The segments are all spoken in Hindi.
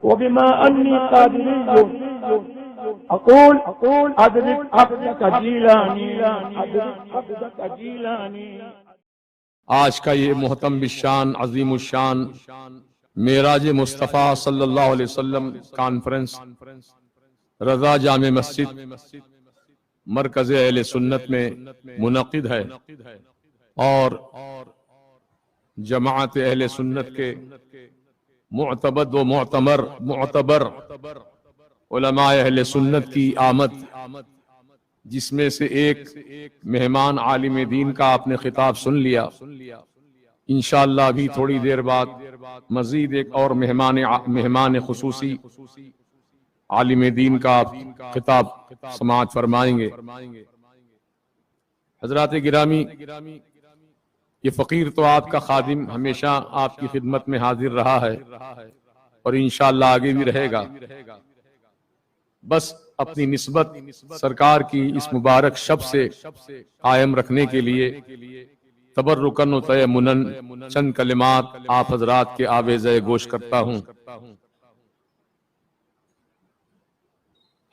वबिमा अन्नी कादिरिय्युन अक़ूल अदरिक अब्दक जीलानी। आज का ये मोहतम बिशान अजीमुशान मेराज मुस्तफ़ा सल्लल्लाहु अलैहि वसल्लम कॉन्फ्रेंस रजा जामे मस्जिद मरकज़ अहले सुन्नत में मुनक़िद है और जमाअत अहले सुन्नत के मुअतबद व मुअतबर उलमाए अहले सुन्नत की आमद, जिसमें से एक मेहमान आलिम दीन का आपने खिताब सुन लिया। इंशाअल्लाह अभी थोड़ी देर बाद मजीद एक और मेहमान खुसूसी आलिम दीन का खिताब समाअत फरमाएंगे। हजरात गिरामी, ये फकीर तो आपका खादिम हमेशा आपकी खिदमत में हाजिर रहा है और इंशाअल्लाह आगे भी रहेगा। बस अपनी निस्बत सरकार की इस मुबारक शब से कायम रखने के लिए तबर्रुकन व तयम्मुनन चंद कलिमात आप हजरात के आवेज़े गोश करता हूँ।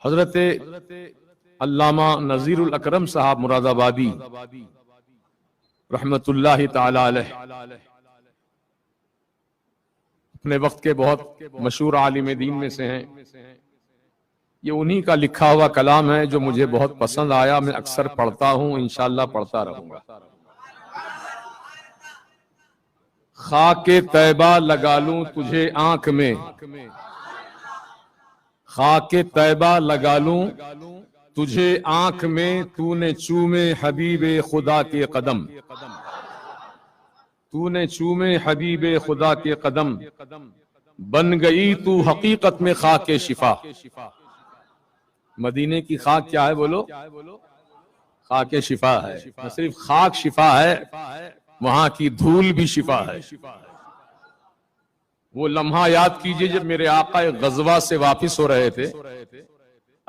हजरत अल्लामा नज़ीरुल अकरम साहब मुरादाबादी रहमतुल्लाहि ताला अलैह अपने वक्त के बहुत मशहूर आलिम दीन में से हैं। ये उन्हीं का लिखा हुआ कलाम है जो मुझे बहुत पसंद आया। मैं अक्सर पढ़ता हूँ, इंशाअल्लाह पढ़ता रहूंगा। खाके तैबा लगा लूं तुझे आंख में, खाके तैबा लगा लूं तुझे आंख में, तूने चूमे हबीबे खुदा के कदम, तूने चूमे हबीबे खुदा के कदम, बन गई तू हकीकत में खाके शिफा। मदीने की खाक क्या है बोलो? खाके शिफा है। न सिर्फ खाक शिफा है, वहां की धूल भी शिफा है। वो लम्हा याद कीजिए जब मेरे आका एक गजवा से वापिस हो रहे थे,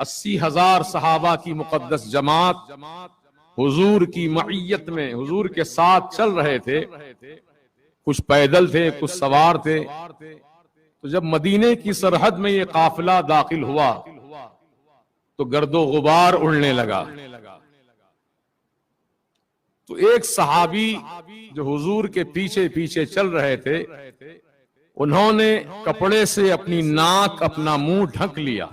80,000 सहाबा की मुकद्दस जमात हुजूर की मईयत में हुजूर के साथ चल रहे थे। कुछ पैदल थे, कुछ सवार थे। तो जब मदीने की सरहद में ये काफिला दाखिल हुआ तो गर्दो गुबार उड़ने लगा। तो एक सहाबी जो हुजूर के पीछे पीछे चल रहे थे, उन्होंने कपड़े से अपनी नाक अपना मुंह ढक लिया।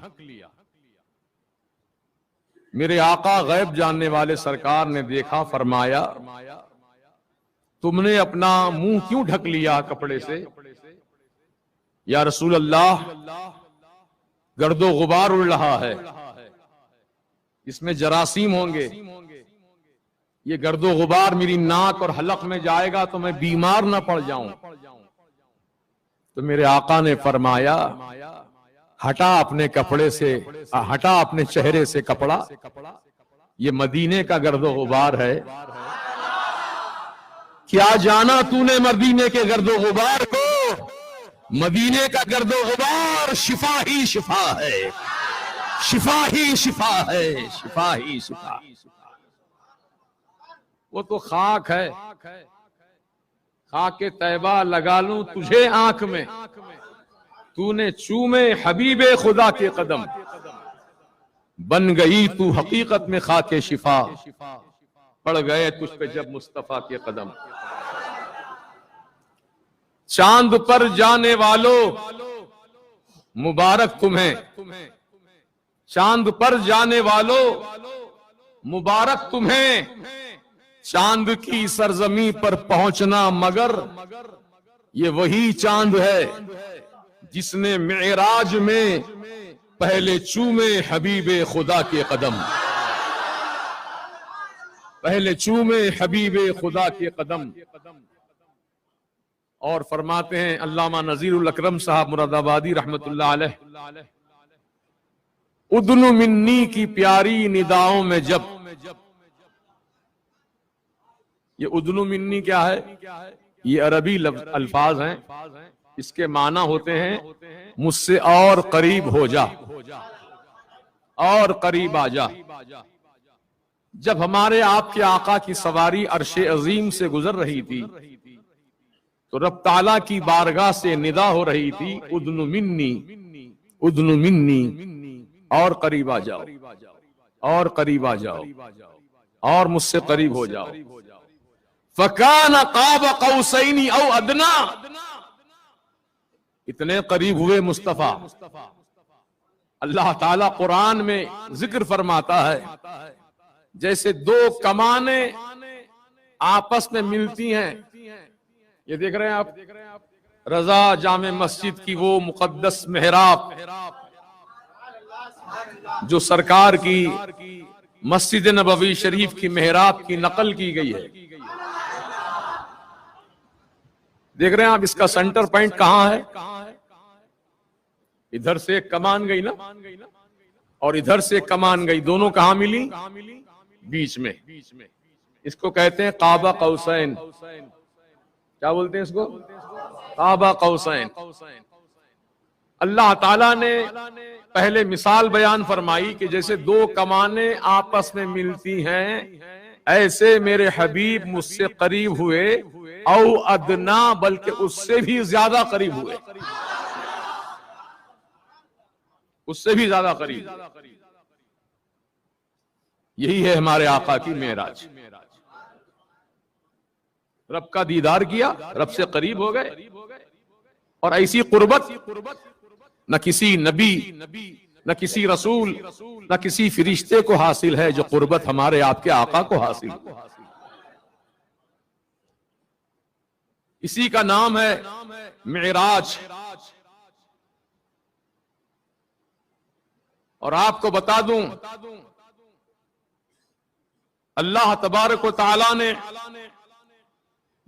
मेरे आका गैब जानने वाले सरकार ने देखा, फरमाया तुमने अपना मुंह क्यों ढक लिया कपड़े से? या रसूल अल्लाह, गर्दो गुबार उड़ रहा है, इसमें जरासीम होंगे, ये गर्दो गुबार मेरी नाक और हलक में जाएगा तो मैं बीमार ना पड़ जाऊं। तो मेरे आका ने फरमाया, हटा अपने कपड़े से, हटा अपने चेहरे से कपड़ा, ये मदीने का गर्दो गुबार है। क्या जाना तूने मदीने के गर्दो गुबार को? मदीने का गर्दो गुबार शिफा ही शिफा है, शिफा ही शिफा है, शिफा ही शिफा। वो तो खाक है। खाके तैबा लगा लूं तुझे आंख में, तूने चूमे हबीबे खुदा के कदम, बन गई तू हकीकत में खाके शिफा, पड़ गए तुझ पे जब मुस्तफा के कदम। चांद पर जाने वालों मुबारक तुम्हें, चांद पर जाने वालों मुबारक तुम्हें, चांद की सरजमी पर पहुंचना मगर ये वही चांद है जिसने मेराज में पहले चूमे हबीबे खुदा के कदम, पहले चूमे हबीबे खुदा के कदम। और फरमाते हैं अल्लामा नज़ीरुल अकरम साहब मुरादाबादी रहमतुल्लाह अलैह, उदनु मिन्नी की प्यारी निदाओं में जब, ये उदनु मिन्नी क्या है? ये अरबी अल्फाज हैं। इसके माना होते हैं मुझसे और करीब हो जा, और करीब आ जा। जब हमारे आपके आका की सवारी अर्शे अजीम से गुजर रही थी तो रब ताला की बारगाह से निदा हो रही थी, उदनु मिन्नी, उद्नु मिन्नी, और करीब आ जाओ, और करीब आ जाओ, और मुझसे करीब हो जाओ। फकान क़ाब क़ौसैनी औ अदना, इतने करीब हुए मुस्तफा। अल्लाह ताला कुरान में जिक्र फरमाता है, जैसे दो कमाने आपस में मिलती हैं। ये देख रहे हैं आप, रजा जामे मस्जिद की वो मुकद्दस मेहराब जो सरकार की मस्जिद नबवी शरीफ की मेहराब की नकल की गई है। देख रहे हैं आप, इसका सेंटर पॉइंट कहां है? इधर से एक कमान गई ना, और इधर से एक कमान गई, दोनों कहां मिली? बीच में। इसको कहते हैं काबा कौसैन। क्या बोलते हैं इसको? काबा कौसैन। अल्लाह ताला ने पहले मिसाल बयान फरमाई कि जैसे दो कमाने आपस में मिलती हैं, ऐसे मेरे हबीब मुझसे करीब हुए, औ अदना, बल्कि उससे भी ज्यादा करीब हुए, उससे भी ज्यादा करीब। यही है हमारे आका की मेराज। रब का दीदार किया, रब से करीब हो गए। और ऐसी कुर्बत न किसी नबी, न किसी रसूल, न किसी फरिश्ते को हासिल है जो कुर्बत हमारे आपके आका को हासिल है। इसी का नाम है मेराज। और आपको बता दूं, अल्लाह तबारक व तआला ने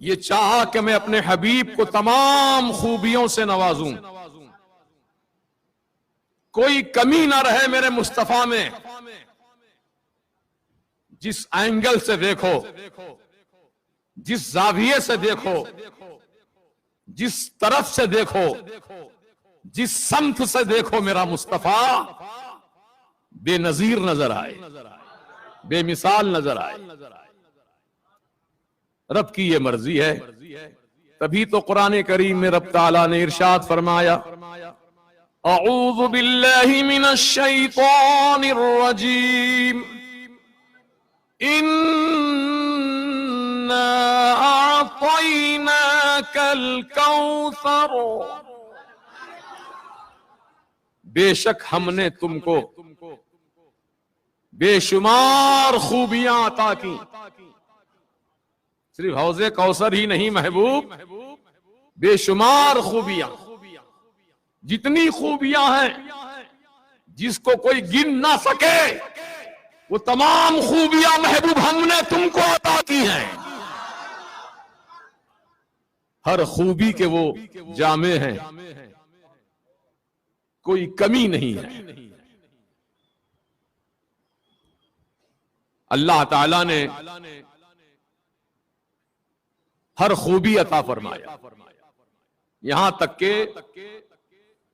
ये चाहा कि मैं अपने हबीब को तमाम खूबियों से नवाजूं, कोई कमी ना रहे मेरे मुस्तफा में। जिस एंगल से देखो, जिस जाविये से देखो, जिस तरफ से देखो, जिस समत से देखो, मेरा मुस्तफा बेनजीर नजर आए, बेमिसाल नजर आए। रब की ये मर्जी है। तभी तो कुरान करीम में रब ताला ने इरशाद फरमाया, अऊज़ु बिल्लाहि मिनश शैतानिर रजीम, इन्ना अअतैनाकल कौसर, बेशक हमने तुमको बेशुमार खूबियां अता की। सिर्फ हौज़े कौसर ही नहीं महबूब, बेशुमार खूबियां, जितनी खूबियां हैं जिसको कोई गिन ना सके, वो तमाम खूबियां महबूब हमने तुमको अता की हैं। हर खूबी के वो जामे हैं, कोई कमी नहीं है। अल्लाह ताला ने हर खूबी अता फरमाया, यहां तक के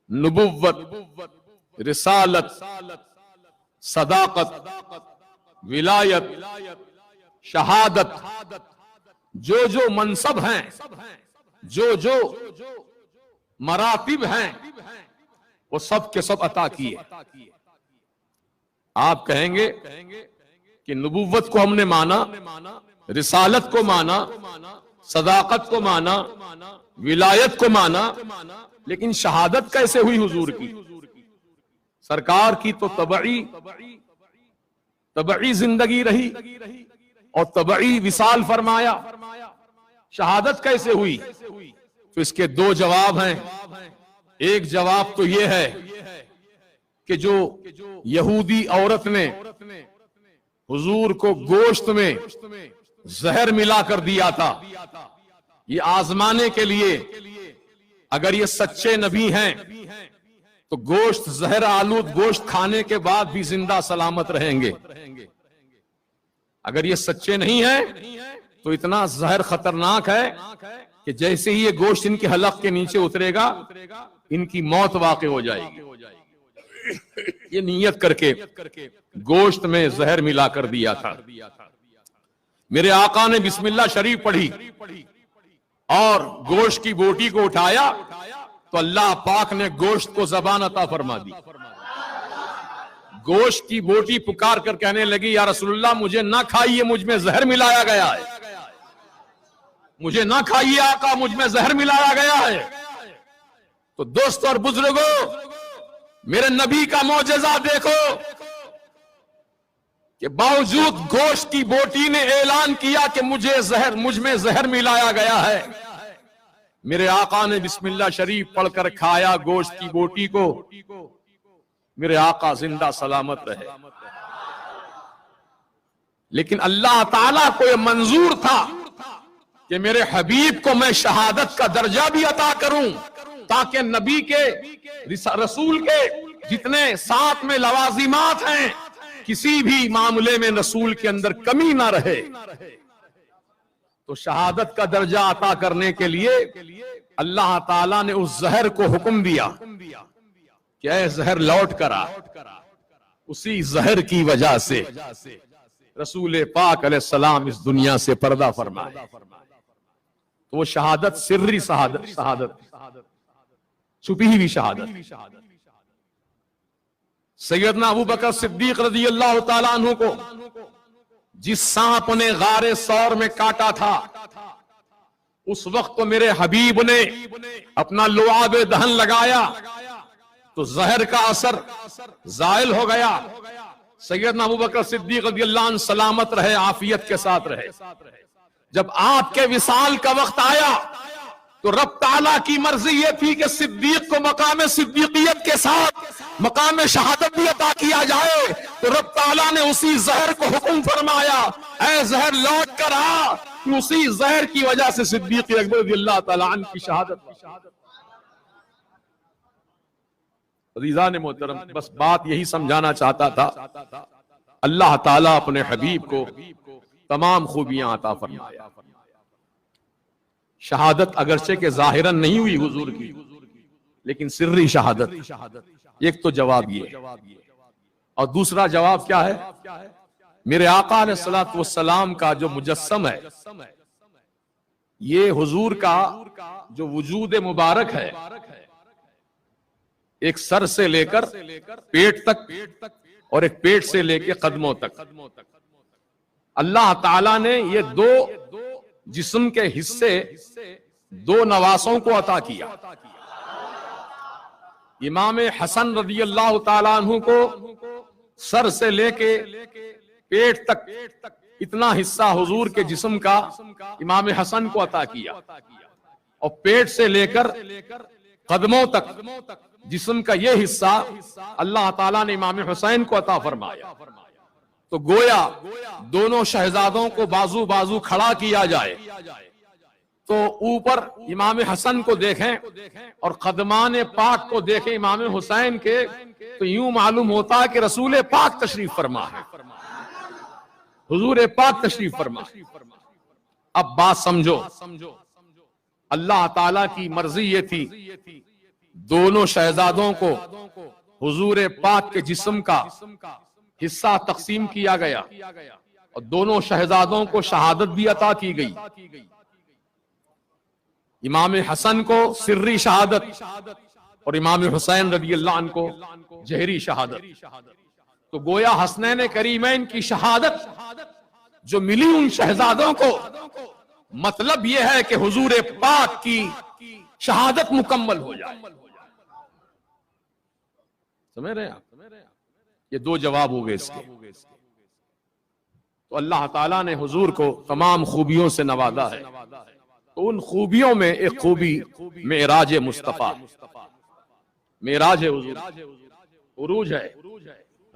नबुव्वत, रिसालत, सदाकत, विलायत, शहादत, जो जो मनसब हैं, जो जो मरातिब हैं, वो सब के सब अता किए। आप कहेंगे कि नबुव्वत को हमने माना, रिसालत को माना, सदाकत को माना, विलायत को माना, लेकिन शहादत कैसे हुई हुजूर की? सरकार की तो तबई जिंदगी रही और तबई विसाल फरमाया, शहादत कैसे हुई? तो इसके दो जवाब हैं। एक जवाब तो यह है कि जो यहूदी औरत ने हुजूर को गोश्त में जहर मिलाकर दिया था, ये आजमाने के लिए, अगर ये सच्चे नबी हैं तो गोश्त, जहर आलूद गोश्त खाने के बाद भी जिंदा सलामत रहेंगे। अगर ये सच्चे नहीं हैं तो इतना जहर खतरनाक है कि जैसे ही ये गोश्त इनके हलक के नीचे उतरेगा, इनकी मौत वाक़ई हो जाएगी। ये नियत करके गोश्त में जहर मिलाकर दिया था। मेरे आका ने बिस्मिल्लाह शरीफ पढ़ी और गोश्त की बोटी को उठाया तो अल्लाह पाक ने गोश्त को ज़बान अता फरमा दी। गोश्त की बोटी पुकार कर कहने लगी, या रसूलुल्लाह मुझे ना खाइए, मुझ में जहर मिलाया गया है, मुझे ना खाइए आका, मुझ में जहर मिलाया गया है। तो दोस्तों और बुजुर्गों, मेरे नबी का मौजज़ा देखो कि बावजूद गोश्त की बोटी ने ऐलान किया कि मुझ में जहर मिलाया गया है, मेरे आका ने बिस्मिल्लाह शरीफ पढ़कर खाया गोश्त की बोटी को। मेरे आका जिंदा सलामत रहे। लेकिन अल्लाह ताला को यह मंजूर था कि मेरे हबीब को मैं शहादत का दर्जा भी अता करूं, ताकि नबी के रसूल के जितने साथ में लवाजिमात हैं, किसी भी मामले में रसूल के अंदर कमी ना रहे। तो शहादत का दर्जा अता करने के लिए अल्लाह ताला ने उस जहर को हुक्म दिया कि ऐ जहर लौट कर आ। उसी जहर की वजह से रसूल पाक अलैहिस्सलाम इस दुनिया से पर्दा फरमाए। तो वो शहादत सिर्री शहादत, छुपी हुई शहादत। सैयदना अबू बकर सिद्दीक रज़ी अल्लाह ताला अन्हु को जिस सांप ने गारे सौर में काटा था, उस वक्त तो मेरे हबीब ने अपना लुआब दहन लगाया तो जहर का असर जायल हो गया। सैयदना अबू बकर सिद्दीक रज़ी अल्लाह अन्हु सलामत रहे, आफियत के साथ रहे। जब आपके विसाल का वक्त आया तो रब ताला की मर्जी ये थी कि सिद्दीक को मकाम सिद्दीकियत के साथ मकाम शहादत भी अता किया जाए। तो रब ताला ने उसी जहर को हुक्म फरमाया, ऐ जहर लौट कर आ। उसी जहर की वजह से सिद्दीक अकबर रज़ियल्लाहु ताला अन्हु की शहादत। अज़ीज़ान मोहतरम, बस बात यही समझाना चाहता था, अल्लाह ताला अपने हबीब को तमाम खूबियां अता फरमाया। शहादत अगरचे के जाहिरन नहीं हुई हुजूर की, लेकिन सिर्री शहादत। एक तो जवाब ये, और दूसरा जवाब क्या है? मेरे आका अलैहिस्सलातु वस्सलाम का जो मुजस्सम है, ये हुजूर का जो वजूद मुबारक है, एक सर से लेकर पेट तक और एक पेट से लेकर कदमों तक, अल्लाह ताला ने ये दो जिस्म के हिस्से दो नवासों को अता किया। इमाम हसन रज़ी अल्लाह ताला अन्हु को सर से लेके पेट तक इतना हिस्सा हुजूर के जिस्म का इमाम हसन को अता किया, और पेट से लेकर कदमों तक जिस्म का यह हिस्सा अल्लाह ताला ने इमाम हुसैन को अता फरमाया। तो गोया दोनों शहजादों को बाजू बाजू खड़ा किया जाए तो ऊपर इमाम हसन को देखें और कदमान पाक को देखें इमाम हुसैन के, तो यूं मालूम होता है कि रसूल पाक तशरीफ फरमा है, हुजूर पाक तशरीफ फरमा। अब बात समझो, अल्लाह ताला की मर्जी ये थी दोनों शहजादों को हुजूर पाक के जिस्म का हिस्सा तकसीम किया गया और दोनों शहजादों को शहादत भी अता की गई। इमाम हसन को सिर्री शहादत और इमाम हुसैन रज़ियल्लाहु अन्हु को जहरी शहादत। तो गोया हसनैन करीमैन की शहादत जो मिली उन शहजादों को, मतलब यह है कि हुजूर पाक की शहादत मुकम्मल हो जाए। समझ रहे हैं आप? ये दो जवाब हो गए इसके। तो अल्लाह ताला ने हुजूर को तमाम खूबियों से नवाजा है। तो उन खूबियों में एक खूबी मेराज मुस्तफा, मेराज है, उरूज है,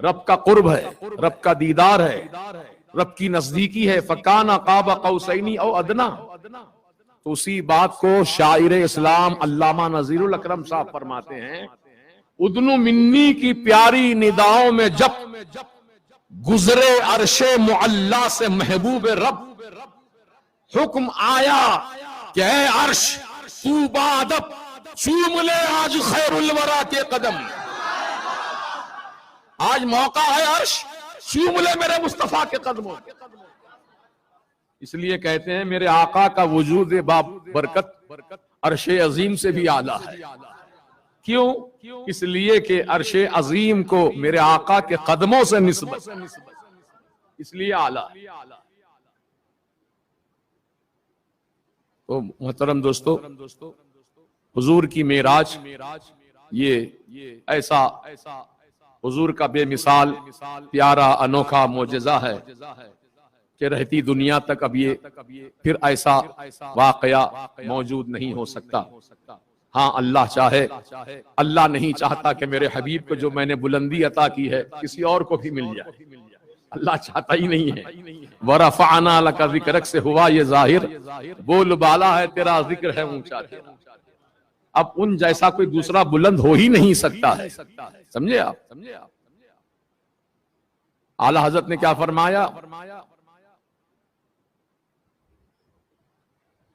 रब का कुर्ब है, रब का दीदार है, रब की नजदीकी है। फकाना काबा कौसैनी औ अदना। तो उसी बात को शायर इस्लाम अल्लामा नजीरुल अकरम साहब फरमाते हैं, उदनु मिन्नी की प्यारी निदाओं में जब गुजरे अरशे मुअल्ला से महबूब रब, हुक्म आया कि ऐ अर्श तू बादब चूम ले आज खैरुल वरा के कदम। आज मौका है अर्श चूम ले मेरे मुस्तफा के कदमों। इसलिए कहते हैं मेरे आका का वजूद बाब बरकत अर्शे अजीम से भी आला है। क्यों? इसलिए कि अर्शे अजीम को मेरे आका के कदमों से निस्बत, इसलिए आला। तो मोहतरम दोस्तों, हुजूर की मेराज ये ऐसा हुजूर का बेमिसाल प्यारा अनोखा मोजज़ा है कि रहती दुनिया तक अब ये फिर ऐसा वाकया मौजूद नहीं हो सकता। हाँ, अल्लाह चाहे, अल्लाह नहीं चाहता कि मेरे हबीब को जो मैंने बुलंदी अता की है किसी और को भी मिल जाए, अल्लाह चाहता ही नहीं है। वरफ़अना लका ज़िक्रक से हुआ ये जाहिर, बोल बाला है तेरा जिक्र है ऊंचा तेरा। अब उन जैसा कोई दूसरा बुलंद हो ही नहीं सकता है, समझे आप? आला हजरत ने क्या फरमाया?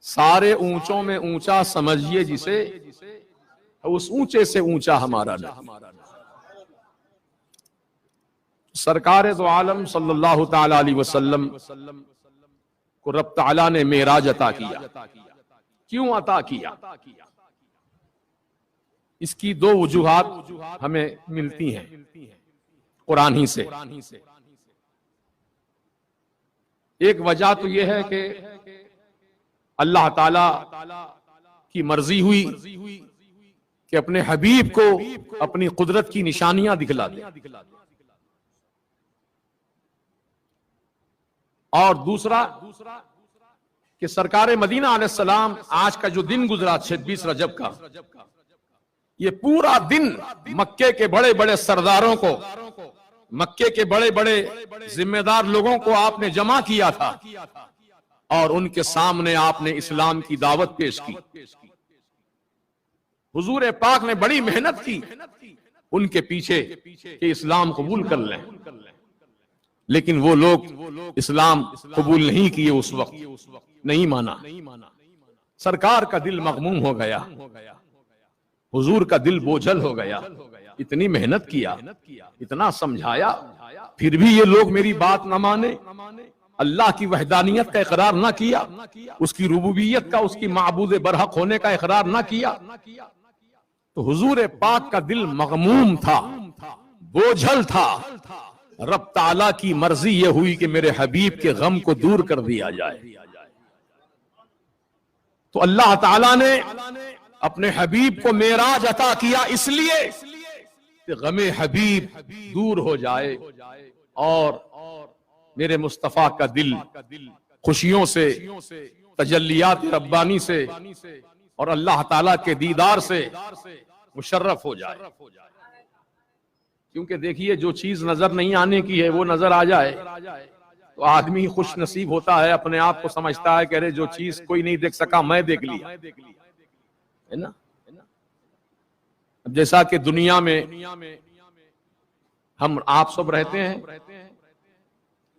सारे ऊंचों में ऊंचा समझिए जिसे, उस ऊंचे से ऊंचा हमारा नबी। सरकार दो आलम सल्लल्लाहु ताला अलैहि वसल्लम को रब ताला ने मेराज अता किया। क्यों अता किया? इसकी दो वजूहात हमें मिलती हैं कुरान ही से। एक वजह तो यह है कि अल्लाह ताला की मर्जी हुई कि अपने हबीब को अपनी कुदरत की निशानियां दिखला दे, और दूसरा कि सरकार मदीना अलैहिस्सलाम आज का जो दिन गुजरा 26 रजब का, ये पूरा दिन मक्के के बड़े बड़े सरदारों को, मक्के के बड़े बड़े जिम्मेदार लोगों को आपने जमा किया था और उनके सामने आपने इस्लाम की दावत पेश की। हुजूर पाक ने बड़ी मेहनत की उनके पीछे कि इस्लाम कबूल कर लें, लेकिन वो लोग इस्लाम कबूल नहीं किए, उस वक्त नहीं माना। सरकार का दिल मगमूम हो गया, हुजूर का दिल बोझल हो गया। इतनी मेहनत किया, इतना समझाया, फिर भी ये लोग मेरी बात न माने, अल्लाह की वहदानियत का इकरार ना किया, उसकी रुबूबियत का, उसकी माबूद बरहक होने का इकरार ना किया। तो हुजूर पाक का दिल मगमूम था, बोझल था। रब ताला की मर्जी यह हुई कि मेरे हबीब के गम को दूर कर दिया जाए। तो अल्लाह ताला ने अपने हबीब को मेराज अता किया इसलिए कि गमे हबीब दूर हो जाए और मेरे मुस्तफा का दिल खुशियों से, तजल्लियात रब्बानी से और अल्लाह ताला के दीदार से मुशर्रफ हो जाए। क्योंकि देखिए, जो चीज नजर नहीं आने की है वो नजर आ जाए तो आदमी खुश नसीब होता है, अपने आप को समझता है कि अरे जो चीज कोई नहीं देख सका मैं देख लिया, है ना। अब जैसा कि दुनिया में हम आप सब रहते हैं,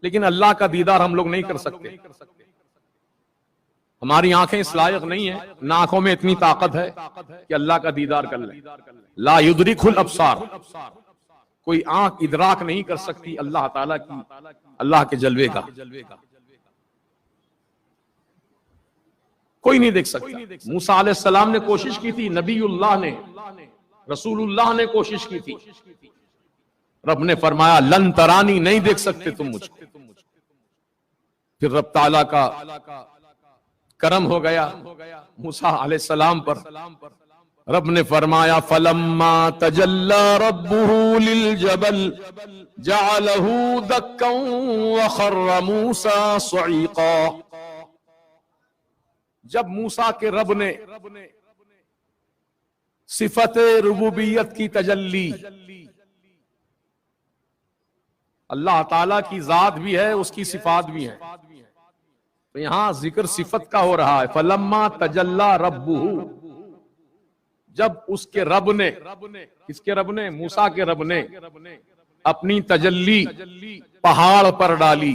लेकिन अल्लाह का दीदार हम लोग नहीं कर सकते। हमारी आंखें इस लायक नहीं है, ना आंखों में इतनी ताकत है कि अल्लाह का दीदार कर ले। ला युद्रिकुल अब्सार, कोई आंख इदराक नहीं कर सकती अल्लाह ताला की, अल्लाह के जलवे का, कोई नहीं देख सकता। मूसा अलैहिस्सलाम ने कोशिश की थी, नबीउल्लाह ने, रसूलुल्लाह ने कोशिश की थी। रब ने फरमाया लन तरानी, नहीं देख सकते तुम मुझको। फिर रब ताला का करम हो गया मूसा अलैहिस्सलाम पर। रब ने फरमाया फलम्मा तजल्ला रब्बुहु लिल जबल जअलहु दक्कन व खर्र मूसा सईका। जब मूसा के रब ने सिफत रुबूबियत की तजल्ली, अल्लाह ताला की जात भी है, उसकी सिफात भी है, तो यहां जिक्र सिफत का हो रहा है। फलम्मा तजल्ला रब्बुहु, जब उसके रब ने, किसके रब ने? मूसा के रब ने अपनी तजल्ली पहाड़ पर डाली।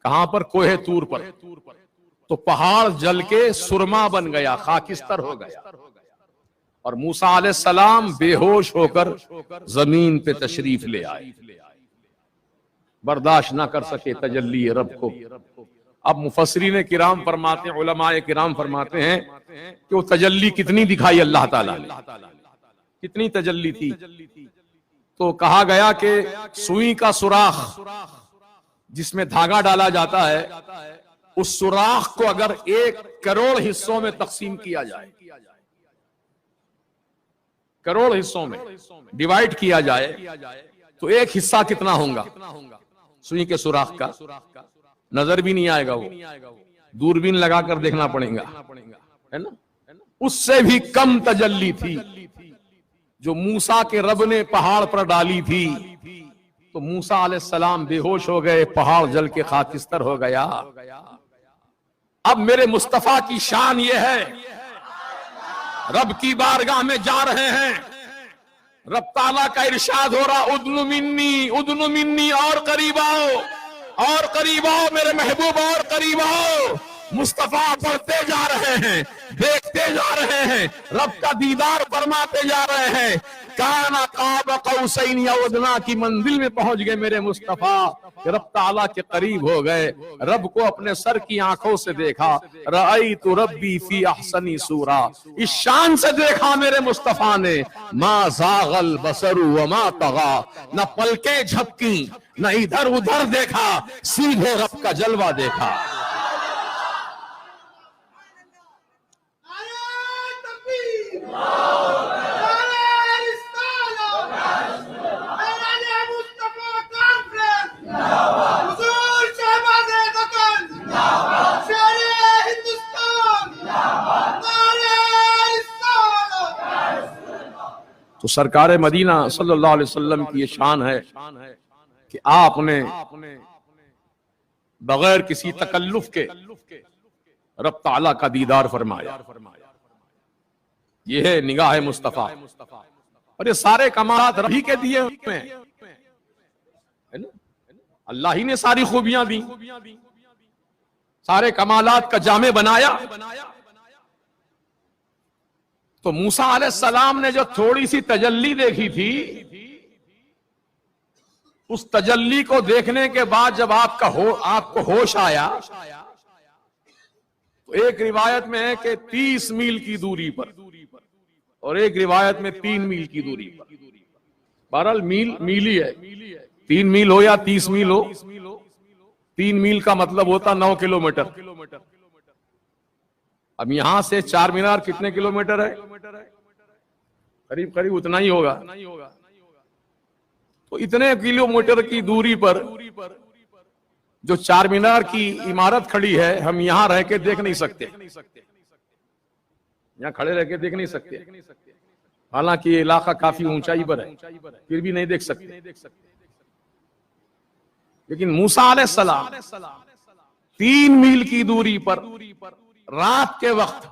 कहां पर? कोहे तूर पर। तो पहाड़ जल के सुरमा बन गया, खाकिस्तर हो गया, और मूसा अलैहिस्सलाम बेहोश होकर जमीन पे तशरीफ ले आए। बर्दाश्त ना कर सके तजल्ली रब को। अब मुफस्सिरीन किराम फरमाते हैं, उलमाए किराम फरमाते हैं कि वो तजल्ली कितनी दिखाई अल्लाह ताला ने। कितनी तजल्ली थी। तो कहा गया कि सुई का सुराख जिसमें धागा डाला जाता है, उस सुराख को अगर 1 करोड़ हिस्सों में तकसीम किया जाए, करोड़ हिस्सों में डिवाइड किया जाए, तो एक हिस्सा कितना होगा सुई के सुराख का? नजर भी नहीं आएगा, वो दूरबीन लगाकर देखना पड़ेगा, है ना। उससे भी कम तजल्ली थी जो मूसा के रब ने पहाड़ पर डाली थी। तो मूसा अलैहिस्सलाम बेहोश हो गए, पहाड़ जल के खाकिस्तर हो गया। अब मेरे मुस्तफा की शान ये है, रब की बारगाह में जा रहे हैं, रब ताला का इरशाद हो रहा, उदनु मिन्नी और करीब आओ मेरे महबूब, और करीब आओ। मुस्तफा बढ़ते जा रहे हैं, देखते जा रहे हैं, रब का दीदार फरमाते जा रहे हैं। काना काब कौसैन या अदना की मंजिल में पहुंच गए मेरे मुस्तफा, रब ताला के करीब हो गए। रब को अपने सर की आंखों से देखा, रअयतु रब्बी फी अहसनी सूरा, इस शान से देखा मेरे मुस्तफा ने। मा ज़ागल बसरु व मा तगा, न पलकें झपकी न इधर उधर देखा, सीधे रब का जलवा देखा। तो सरकार मदीना सल्लल्लाहु अलैहि वसल्लम की ये शान है कि आपने बगैर किसी तकल्लुफ के रब ताला का दीदार फरमाया। ये है निगाह मुस्तफा। और ये सारे कमालात रब ही के दिए हुए हैं, है ना। अल्लाह ही ने सारी खूबियां दी, सारे कमालात का जामे बनाया। तो मूसा अलैहिस्सलाम ने जो थोड़ी सी तजल्ली देखी थी, उस तजल्ली को देखने के बाद जब आपको होश आया, तो एक रिवायत में है कि 30 मील की दूरी पर, और एक रिवायत में 3 मील की दूरी पर। बहरहाल मील ही है, 3 मील हो या 30 मील हो, 3 मील का मतलब होता 9 किलोमीटर। अब यहां से चार मीनार कितने किलोमीटर है? करीब करीब उतना ही होगा। तो इतने किलोमीटर की दूरी पर जो चार मीनार की इमारत खड़ी है, हम यहां रह के देख नहीं सकते, यहां खड़े रह के देख नहीं सकते। हालांकि ये इलाका काफी ऊंचाई पर है, फिर भी नहीं देख सकते। लेकिन मूसा अलैहिस्सलाम 3 मील की दूरी पर रात के वक्त,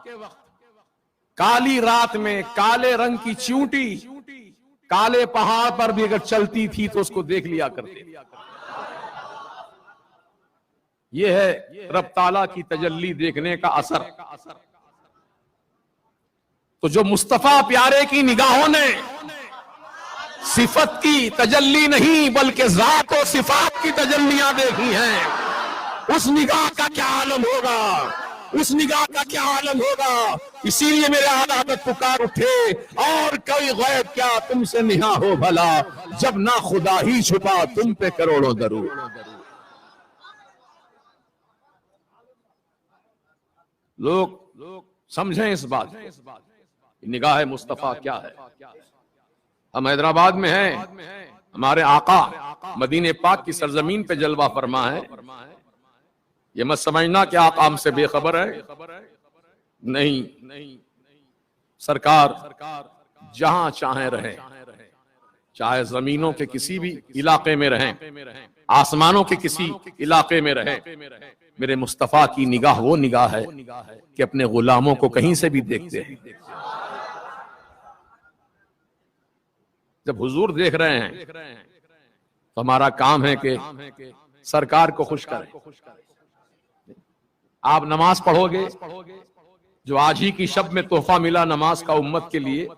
काली रात में काले रंग की चींटी काले पहाड़ पर भी अगर चलती थी तो उसको देख लिया करते। यह है रब ताला की तजल्ली देखने का असर। तो जो मुस्तफा प्यारे की निगाहों ने सिफत की तजल्ली नहीं बल्कि जात और सिफात की तजल्लियां देखी हैं, उस निगाह का क्या आलम होगा, उस निगाह का क्या आलम होगा। इसीलिए मेरे आदात पुकार उठे, और कोई गैब क्या तुमसे निहा हो भला, जब ना खुदा ही छुपा तुम पे करोड़ों दरूद। लोग समझें इस बात, निगाह मुस्तफा क्या है। हम हैदराबाद में हैं, हमारे आका मदीने पाक की सरजमीन पे जलवा फरमा है। ये मत समझना कि आका हमसे बेखबर है, नहीं। सरकार जहां चाहे रहें, चाहे जमीनों के किसी भी इलाके में रहें, आसमानों के किसी इलाके में रहें, मेरे मुस्तफा की निगाह वो निगाह है कि अपने गुलामों को कहीं से भी देखते हैं। जब हुजूर देख रहे हैं तो हमारा काम है कि सरकार को खुश करें। आप नमाज पढ़ोगे, जो आज ही की शब में तोहफा मिला नमाज का उम्मत के लिए,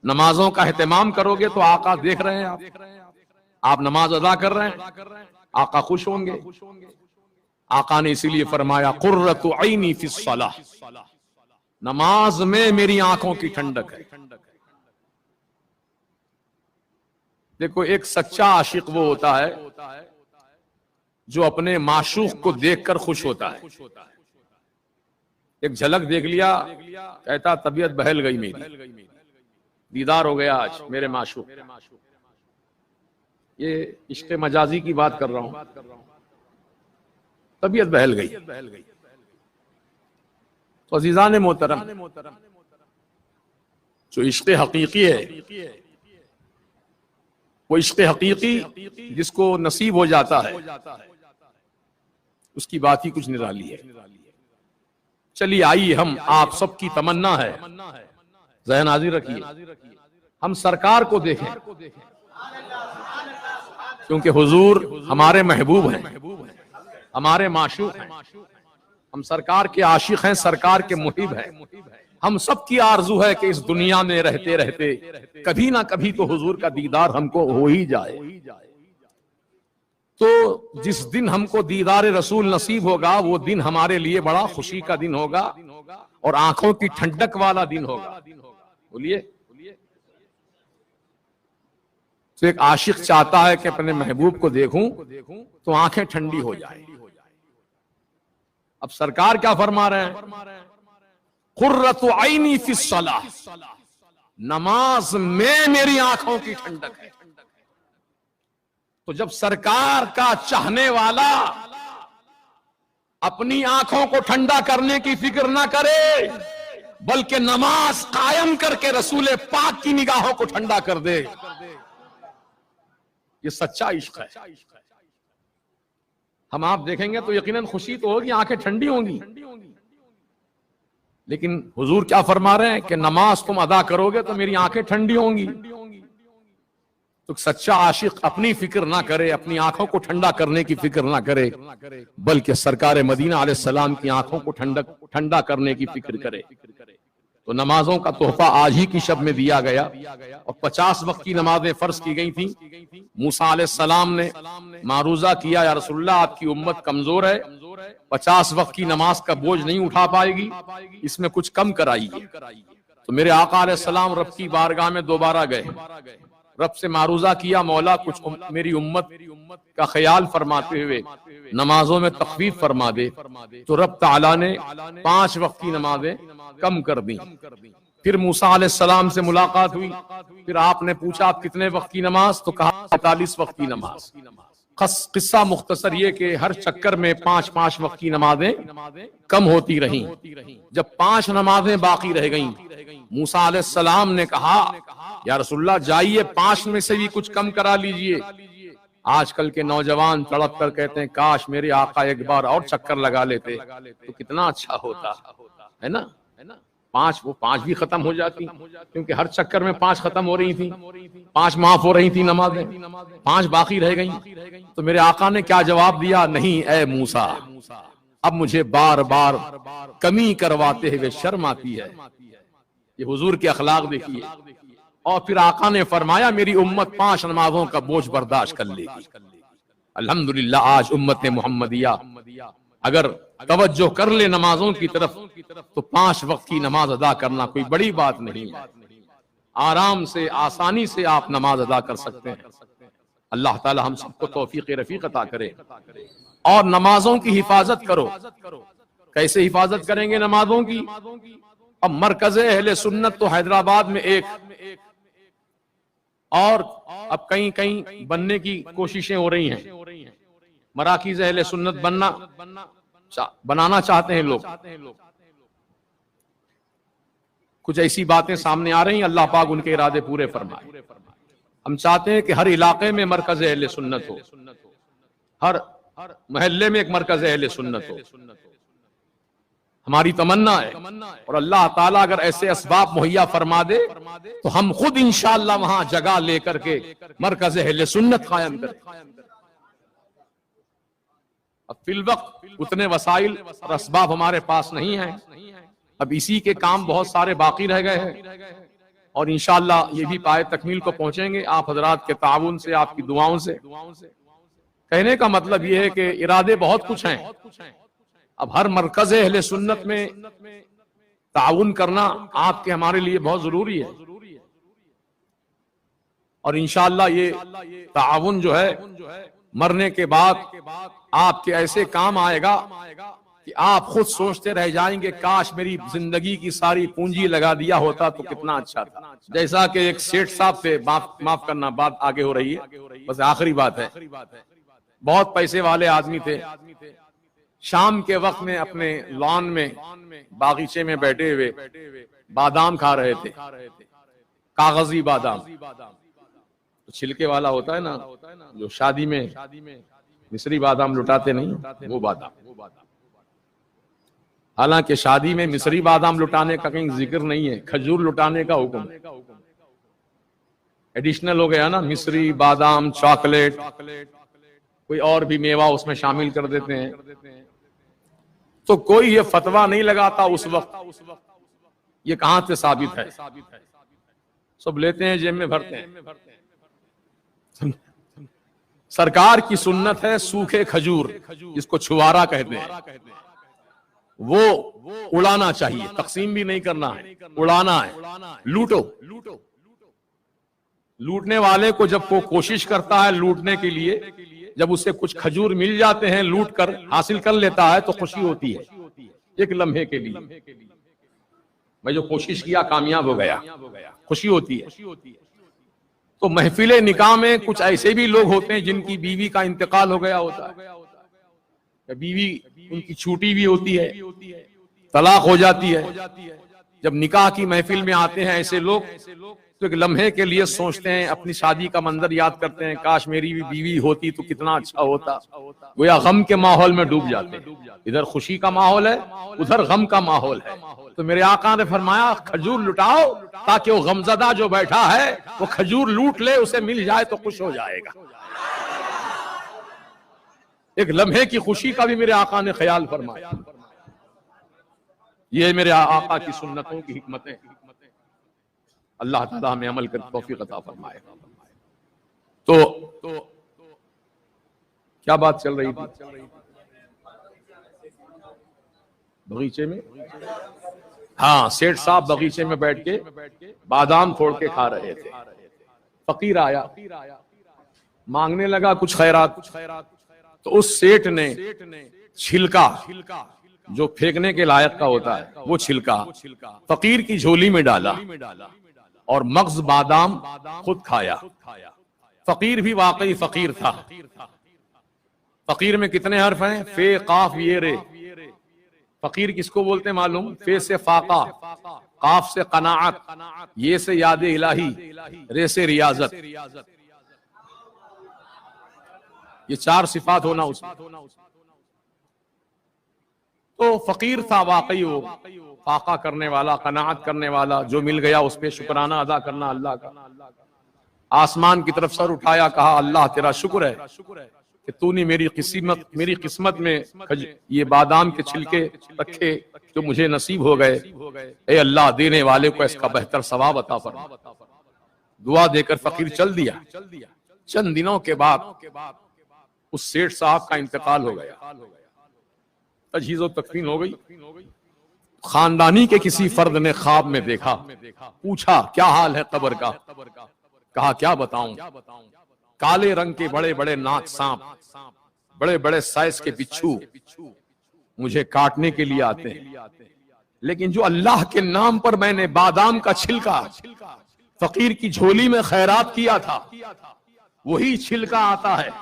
नमाजों का एहतमाम करोगे तो आका देख रहे हैं, आप नमाज अदा कर रहे हैं, आका खुश होंगे। आका ने इसीलिए फरमाया कुर्रतु ऐनी फिस्सलाह, नमाज में मेरी आंखों की ठंडक है। देखो, एक सच्चा आशिक वो होता है जो अपने माशूक को देखकर खुश होता है। एक झलक देख लिया, कहता तबीयत बहल गई मेरी, दीदार हो गया आज मेरे माशूक। ये इश्क मजाजी की बात कर रहा हूं, तबीयत बहल गई। तो अजीजान मोहतरम, जो इश्क हकीकी है, वो इश्क हकीकी जिसको नसीब हो जाता है, उसकी बात ही कुछ निराली है। चलिए आइए, हम आप सबकी तमन्ना है, ज़हन हाजिर रखिए, हम सरकार को देखें, क्योंकि हुजूर हमारे महबूब हैं, हमारे माशूक हैं, हम सरकार के आशिक हैं, सरकार के मुहिब हैं। हम सब की आरजू है कि इस दुनिया में रहते रहते कभी ना कभी तो हुजूर का दीदार हमको हो ही जाए। तो जिस दिन हमको दीदार रसूल नसीब होगा, वो दिन हमारे लिए बड़ा खुशी का दिन होगा और आंखों की ठंडक वाला दिन होगा। बोलिए। तो एक आशिक चाहता है कि अपने महबूब को देखूं तो आंखें ठंडी हो जाए। अब सरकार क्या फरमा रहे हैं? खुर्रतु ऐनी फिस्सलाह, नमाज में मेरी आंखों की ठंडक है। तो जब सरकार का चाहने वाला अपनी आंखों को ठंडा करने की फिक्र ना करे, बल्कि नमाज कायम करके रसूल पाक की निगाहों को ठंडा कर दे, ये सच्चा इश्क है। हम आप देखेंगे तो यकीनन खुशी तो होगी, आंखें ठंडी होंगी। लेकिन हुजूर क्या फरमा रहे हैं कि नमाज तुम अदा करोगे तो मेरी आंखें ठंडी होंगी। तो सच्चा आशिक अपनी फिक्र ना करे, अपनी आंखों को ठंडा करने की फिक्र ना करे, बल्कि सरकार मदीना अलैहिस्सलाम की आंखों को ठंडा करने की फिक्र करे। तो नमाजों का तोहफा आज ही की शब में दिया गया और 50 वक्त की नमाजें फर्ज की गई थी। मूसा अलैहिस्सलाम ने मारूजा किया, या रसूलुल्लाह आपकी उम्मत कमजोर है, 50 वक्त की नमाज का बोझ नहीं उठा पाएगी, इसमें कुछ कम कराइए। तो मेरे आका अलैहिस्सलाम रब की बारगाह में दोबारा गए, रब से मारूजा किया, मौला कुछ मेरी उम्मत का ख्याल फरमाते हुए नमाजों में तखफीफ फरमा दे। तो रब ताला ने 5 वक्त की नमाजें कम कर दी। फिर मूसा अलैहिस्सलाम से मुलाकात हुई, फिर आपने पूछा आप कितने वक्त की नमाज? तो कहा 45 वक्त की नमाज। किस्सा मुख्तसर ये कि हर चक्कर में 5-5 वक्त की नमाजें कम होती रहीं। जब 5 नमाजें बाकी रह गईं, मूसा अलैहिस्सलाम ने कहा या रसूलल्लाह जाइए 5 में से भी कुछ कम करा लीजिए। आजकल के नौजवान तड़प कर कहते हैं काश मेरे आका एक बार और चक्कर लगा लेते तो कितना अच्छा होता है ना। 5 भी खत्म हो जाती, क्योंकि हर चक्कर में 5 खत्म हो रही थी, 5 माफ हो रही थी नमाजें, 5 बाकी रह गई। तो मेरे आका ने क्या जवाब दिया? नहीं ए मूसा, अब मुझे बार बार कमी करवाते हुए शर्म आती है। ये हुजूर के अखलाक देखिए। और फिर आका ने फरमाया मेरी उम्मत 5 नमाजों का बोझ बर्दाश्त कर लेगी। अल्हम्दुलिल्लाह आज उम्मत मुहम्मदिया अगर तवज्जो कर ले नमाजों की तरफ तो 5 वक्त की नमाज अदा करना कोई बड़ी बात नहीं है। आराम से आसानी से आप नमाज अदा कर सकते हैं। अल्लाह ताला हम सबको तौफीक रफीक अता करे। और नमाजों की हिफाजत करो। कैसे हिफाजत करेंगे नमाजों की? अब मरकज़ अहले सुन्नत तो हैदराबाद में एक, और अब कहीं कहीं बनने की कोशिशें हो रही हैं। मराकीज़ अहले सुन्नत बनाना चाहते हैं लोग। कुछ ऐसी बातें सामने आ रही हैं, अल्लाह पाक उनके इरादे पूरे फरमाए। हम चाहते हैं कि हर इलाके में मरकज़ अहले सुन्नत हो, हर मोहल्ले में एक मरकज़ अहले सुन्नत हो। हमारी तमन्ना है, और अल्लाह ताला अगर ऐसे असबाब मुहैया फरमा दे तो हम खुद इंशाअल्लाह वहां जगह लेकर के मरकज़ अहले सुन्नत कायम करें। अब फिल वक्त उतने वसाइल और असबाब हमारे पास नहीं है। अब इसी के काम बहुत सारे बाकी रह गए हैं और इंशाअल्लाह ये भी पाए तकमील को पहुंचेंगे आप हजरात के ताउन से, आपकी दुआओं से। कहने का मतलब ये है कि इरादे बहुत कुछ हैं। अब हर मरकज़ अहले सुन्नत में ताउन करना आपके हमारे लिए बहुत जरूरी है। और इंशाअल्लाह ये ताउन जो है मरने के बाद आपके ऐसे काम आएगा कि आप खुद सोचते रह जाएंगे, काश मेरी जिंदगी की सारी पूंजी लगा दिया होता तो कितना अच्छा था। जैसा कि एक सेठ साहब थे, माफ करना बात आगे हो रही है, बस आखिरी बात है। बहुत पैसे वाले आदमी थे। शाम के वक्त में अपने लॉन में बागीचे में बैठे हुए बादाम खा रहे थे, कागजी बादाम, तो छिलके वाला होता है ना, जो शादी में मिस्री बादाम लुटाते नहीं, वो बादाम। हालांकि शादी में मिस्री बादाम लुटाने का कहीं जिक्र नहीं है, खजूर लुटाने का हुक्म है। एडिशनल हो गया ना, मिस्री बादाम, चॉकलेट, कोई और भी मेवा उसमें शामिल कर देते हैं। तो कोई ये फतवा नहीं लगाता उस वक्त, ये कहां से साबित है? सब लेते हैं, जेब में भरते हैं। सरकार की सुन्नत है सूखे खजूर, जिसको छुआरा कहते हैं, वो उड़ाना चाहिए, तकसीम भी नहीं करना है, उड़ाना है। लूटो, लूटने वाले को जब वो कोशिश करता है लूटने के लिए, जब उसे कुछ खजूर मिल जाते हैं, लूट कर हासिल कर लेता है, तो खुशी होती है एक लम्हे के लिए। मैं जो कोशिश किया कामयाब हो गया, खुशी होती है। तो महफिले निकाह में कुछ ऐसे भी लोग होते हैं जिनकी बीवी का इंतकाल हो गया होता है, बीवी उनकी छूटी भी होती है, तलाक हो जाती है। जब निकाह की महफिल में आते हैं ऐसे लोग, तो एक लम्हे के लिए सोचते हैं, अपनी शादी का मंजर याद करते हैं, काश मेरी भी बीवी होती तो कितना अच्छा होता। गोया गम के माहौल में डूब जाते हैं। इधर खुशी का माहौल है, उधर गम का माहौल है। तो मेरे आका ने फरमाया, खजूर लुटाओ ताकि वो गमजदा जो बैठा है वो खजूर लूट ले, उसे मिल जाए तो खुश हो जाएगा। एक लम्हे की खुशी का भी मेरे आका ने ख्याल फरमाया। ये मेरे आका की सुन्नतों की हिकमतें। अल्लाह ताला हमें अमल कर तौफीक अता फरमाए। तो क्या बात चल रही थी? बगीचे में, हाँ, सेठ साहब बगीचे में बैठ के बादाम फोड़ के खा रहे थे। फकीर आया, मांगने लगा कुछ खैरात। तो उस सेठ ने छिलका, जो फेंकने के लायक का होता है, वो छिलका फकीर की झोली में डाला और मग्ज बादाम खुद खाया। फकीर भी वाकई फकीर था। फकीर में कितने हर्फ हैं? फे, काफ, ये, रे। फकीर किसको बोलते हैं मालूम? फे से फाका, काफ से कनाअत, ये से याद इलाही, रे से रियाजत। ये चार सिफात होना उसमें। तो फकीर था वाकई, वो फाका करने वाला, कनाअत करने वाला, जो मिल गया उस पे शुक्राना अदा करना अल्लाह का। आसमान की तरफ सर उठाया, कहा अल्लाह तेरा शुक्र है कि तूने मेरी किस्मत में ये बादाम के छिलके रखे जो मुझे नसीब हो गए। ए अल्लाह, देने वाले को इसका बेहतर सवाब अता फरमा। दुआ देकर फकीर चल दिया। चंद दिनों के बाद उस सेठ साहब का इंतकाल हो गया, तजहीज़ व तकफीन हो गई। खानदानी के किसी फर्द ने ख्वाब में देखा, पूछा क्या हाल है कब्र का? कहा क्या बताऊं, काले रंग के बड़े बड़े नाक सांप, बड़े बड़े साइज के बिच्छू मुझे काटने के लिए आते हैं, लेकिन जो अल्लाह के नाम पर मैंने बादाम का छिलका फकीर की झोली में खैरात किया था, वही छिलका आता है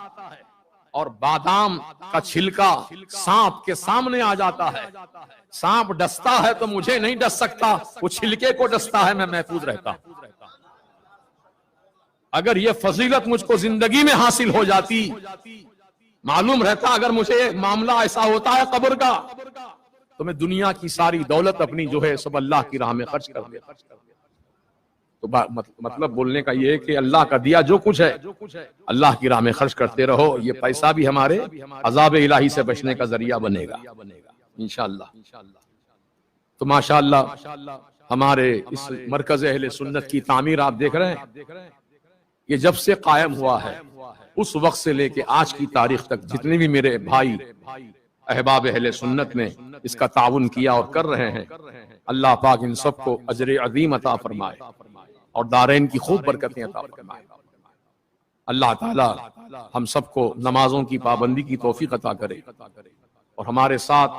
और बादाम का छिलका सांप के सामने आ जाता है। सांप डसता है तो मुझे नहीं डस सकता, वो छिलके को डसता है, मैं महफूज रहता हूं। अगर ये फजीलत मुझको जिंदगी में हासिल हो जाती, मालूम रहता अगर मुझे मामला ऐसा होता है कब्र का, तो मैं दुनिया की सारी दौलत अपनी जो है सब अल्लाह की राह में खर्च कर देता। तो मतलब बोलने का ये है कि अल्लाह का दिया जो कुछ है अल्लाह की राह में खर्च करते रहो। ये पैसा भी हमारे अजाब इलाही से बचने का जरिया बनेगा इंशाअल्लाह। तो माशाअल्लाह हमारे इस मरकज अहले सुन्नत की तामीर आप देख रहे हैं, ये जब से कायम हुआ है उस वक्त से लेके आज की तारीख तक जितने भी मेरे भाई अहबाब अहले सुन्नत ने इसका ताउन किया और कर रहे हैं, अल्लाह पाक इन सबको अजर अजीम अता फरमाए और दारैन की खूब बरकतें अता फरमाए। अल्लाह ताला हम सबको नमाजों की पाबंदी की तौफीक अता करे और हमारे साथ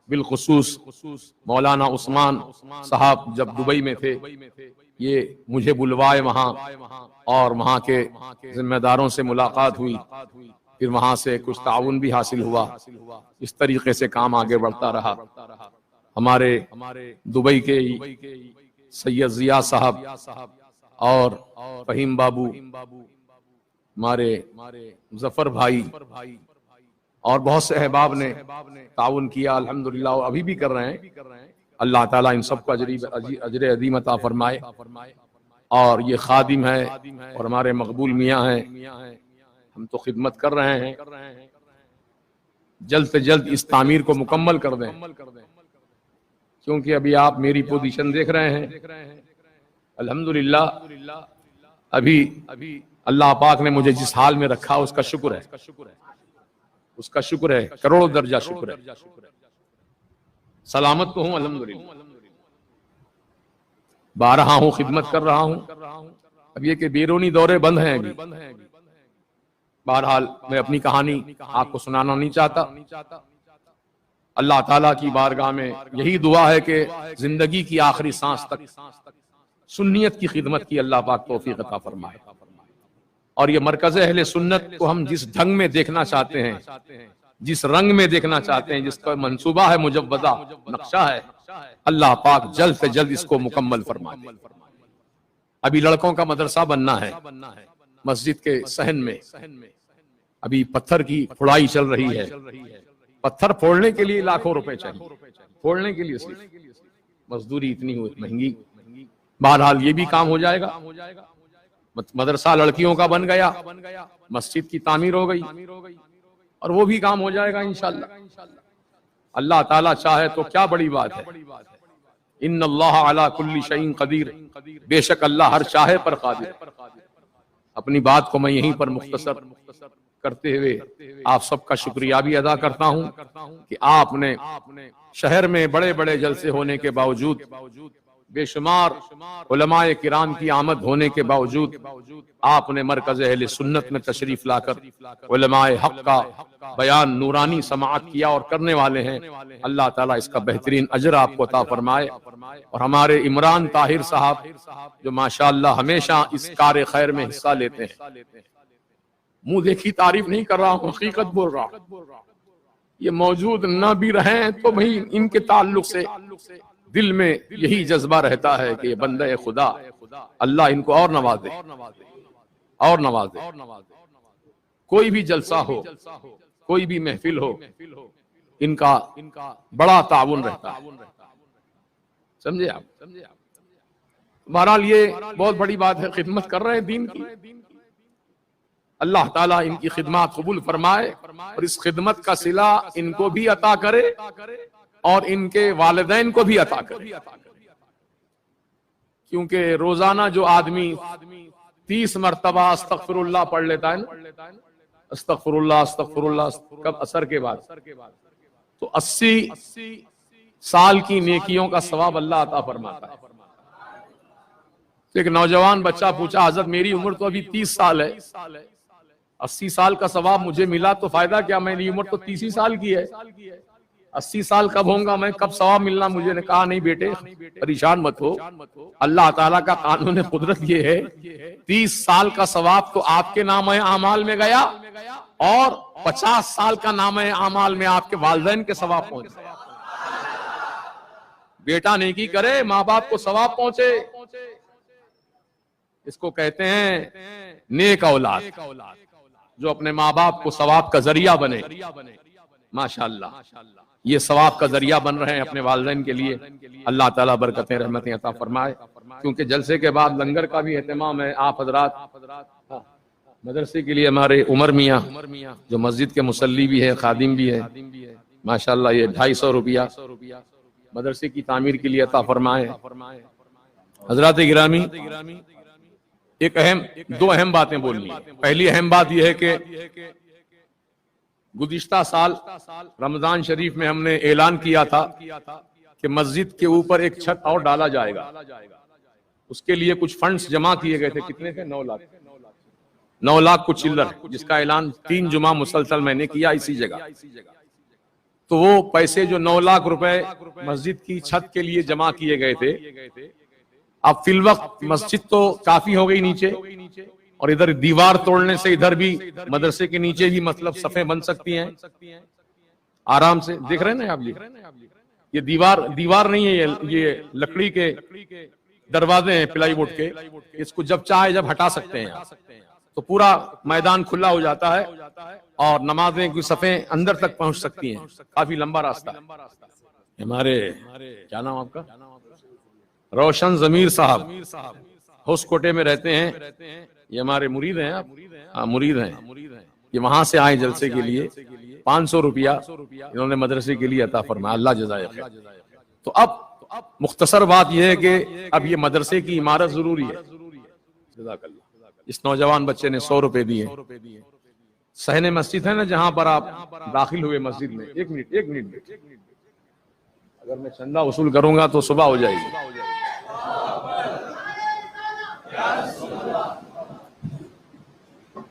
बिलखुसूस मौलाना उस्मान साहब जब दुबई में थे, ये मुझे बुलवाए वहां और वहां के जिम्मेदारों से मुलाकात हुई, फिर वहां से कुछ ताउन भी हासिल हुआ। इस तरीके से काम आगे बढ़ता रहा। हमारे दुबई के सैयद जिया साहब और फहीम बाबू, हमारे जफर भाई और बहुत से अहबाब ने ताउन किया अल्हम्दुलिल्लाह, और अभी भी कर रहे हैं। अल्लाह ताला इन सबको अजर अजीम अता फरमाए। और ये खादिम है और हमारे मकबूल मियाँ हैं, हम तो खिदमत कर रहे हैं। जल्द से जल्द इस तामीर को मुकम्मल कर दें, क्योंकि अभी आप मेरी पोजीशन देख रहे हैं। अल्हम्दुलिल्लाह अभी अल्लाह पाक ने मुझे जिस हाल में रखा उसका शुक्र है, उसका शुक्र है, करोड़ों दर्जा शुक्र है। सलामत तो हूं अल्हम्दुलिल्लाह, बारहा हूं, खिदमत कर रहा हूं। अब ये कि बैरूनी दौरे बंद हैं अभी। बहरहाल मैं अपनी कहानी आपको सुनाना नहीं चाहता। अल्लाह ताला की बारगाह में यही दुआ है कि जिंदगी की आखिरी सांस तक सुन्नियत की खिदमत की अल्लाह पाक तौफीक अता फरमाए। और ये मरकज़ अहले सुन्नत को हम जिस ढंग में देखना चाहते हैं, जिस रंग में देखना चाहते हैं, जिसका मंसूबा है, मुजव्वदा नक्शा है, अल्लाह पाक जल्द से जल्द इसको मुकम्मल फरमाए। अभी लड़कों का मदरसा बनना है मस्जिद के सहन में। अभी पत्थर की फोड़ाई चल रही है। पत्थर फोड़ने के लिए लाखों रुपए चाहिए, फोड़ने के लिए सिर्फ मजदूरी इतनी महंगी। बहरहाल ये भी काम हो जाएगा। मदरसा लड़कियों का बन गया, मस्जिद की तामीर हो गई, और वो भी काम हो जाएगा इंशाअल्लाह। अल्लाह ताला चाहे तो क्या बड़ी बात है। इन्नल्लाह अला कुल्ली शैइन कदीर, बेशक अल्लाह हर चाहे पर कादिर। अपनी बात को मैं यहीं पर मुख्तसर करते हुए आप सबका शुक्रिया भी अदा करता हूं कि आपने शहर में बड़े बड़े जलसे होने के बावजूद, बेशुमार उलमाए किराम की आमद होने के बावजूद, आपने मरकज़ अहले सुन्नत में तशरीफ लाकर उलमाए हक का बयान नूरानी समाअत किया और करने वाले हैं। अल्लाह ताला इसका बेहतरीन अजर आपको अता फरमाए। और हमारे इमरान ताहिर साहब जो माशाअल्लाह हमेशा इस कार खैर में हिस्सा लेते हैं, मुंह देखी तारीफ नहीं कर रहा हूँ, हकीकत बोल रहा हूँ। ये मौजूद न भी रहे तो भाई इनके ताल्लुक से दिल में यही जज्बा रहता है कि ये बंदे खुदा, अल्लाह इनको और नवाजे, और नवाजे। कोई भी जलसा हो, कोई भी महफिल हो, इनका बड़ा ताउन रहता है। समझे आप? बहरहाल ये बहुत बड़ी बात है, खिदमत कर रहे हैं दीन की। अल्लाह ताला इनकी खिदमत कबूल फरमाए और इस खिदमत का सिला इनको भी अता करे और इनके वालिदैन को भी अता करे। क्योंकि रोजाना जो आदमी 30 मरतबा अस्तगफिरुल्लाह पढ़ लेता है ना, अस्तगफिरुल्लाह अस्तगफिरुल्लाह, कब असर के बाद, तो 80 साल की नेकियों का सवाब अल्लाह अता फरमाता है। तो एक नौजवान बच्चा पूछा, हजरत मेरी उम्र तो अभी 30 साल है, 80 साल का सवाब मुझे मिला तो फायदा क्या, मेरी उम्र तो 30 ही साल की है, 80 साल कब होगा मैं, कब सवाब मिलना मुझे। ने कहा नहीं बेटे परेशान मत हो, अल्लाह ताला का कानून कुदरत ये है 30 साल का सवाब तो आपके नामे आमाल में गया और 50 साल का नामे आमाल में आपके वालिदैन के सवाब पहुंचे। बेटा नेकी करे, माँ बाप को सवाब पहुंचे, इसको कहते हैं नेक औलाद, जो अपने माँ बाप को सवाब का जरिया बने। माशाअल्लाह ये सवाब का जरिया बन रहे हैं अपने वालिदैन के लिए। अल्लाह ताला बरकतें रहमतें अता फरमाए। क्योंकि जलसे के बाद लंगर का भी एहतमाम है। आप हजरात मदरसे के लिए हमारे उमर मियाँ जो मस्जिद के मुसल्ली भी है, खादिम भी है, माशाअल्लाह ये 250 रुपया मदरसे की तामीर के लिए अता फरमाए। हजरात गिरामी, दो अहम बातें बोलनी है। पहली अहम बात यह है कि गुज़िश्ता साल रमजान शरीफ में हमने ऐलान किया था कि मस्जिद के ऊपर एक छत और डाला जाएगा। उसके लिए कुछ फंड्स जमा किए गए थे, कितने थे? 9 लाख। 9 लाख कुछ चिल्लर, जिसका ऐलान 3 जुमा मुसलसल मैंने किया इसी जगह। तो वो पैसे जो 9 लाख रुपए मस्जिद की छत के लिए जमा किए गए थे, अब फिल वक्त मस्जिद तो काफी हो गई नीचे, और इधर दीवार तोड़ने से इधर भी मदरसे के नीचे भी मतलब सफ़ें बन सकती हैं आराम से। देख रहे हैं ना आप, ये दीवार नहीं है, ये लकड़ी के दरवाजे हैं प्लाईवुड के। इसको जब चाहे जब हटा सकते हैं आप, तो पूरा मैदान खुला हो जाता है और नमाजें की सफ़ें अंदर तक पहुंच सकती हैं। काफी लंबा रास्ता। हमारे क्या नाम आपका? रोशन जमीर साहब होसकोटे में रहते हैं। ये हमारे मुरीद हैं। आप? हाँ, मुरीद हैं। ये वहां से आए जलसे के लिए। 500 रुपया इन्होंने मदरसे के लिए अता फरमाया, अल्लाह जज़ाए खैर। तो अब मुख्तसर बात यह है कि अब ये मदरसे की इमारत जरूरी है। इस नौजवान बच्चे ने 100 रुपए दिए। सहने मस्जिद है ना जहां पर आप दाखिल हुए मस्जिद में, एक मिनट अगर मैं चंदा वसूल करूंगा तो सुबह हो जाएगी।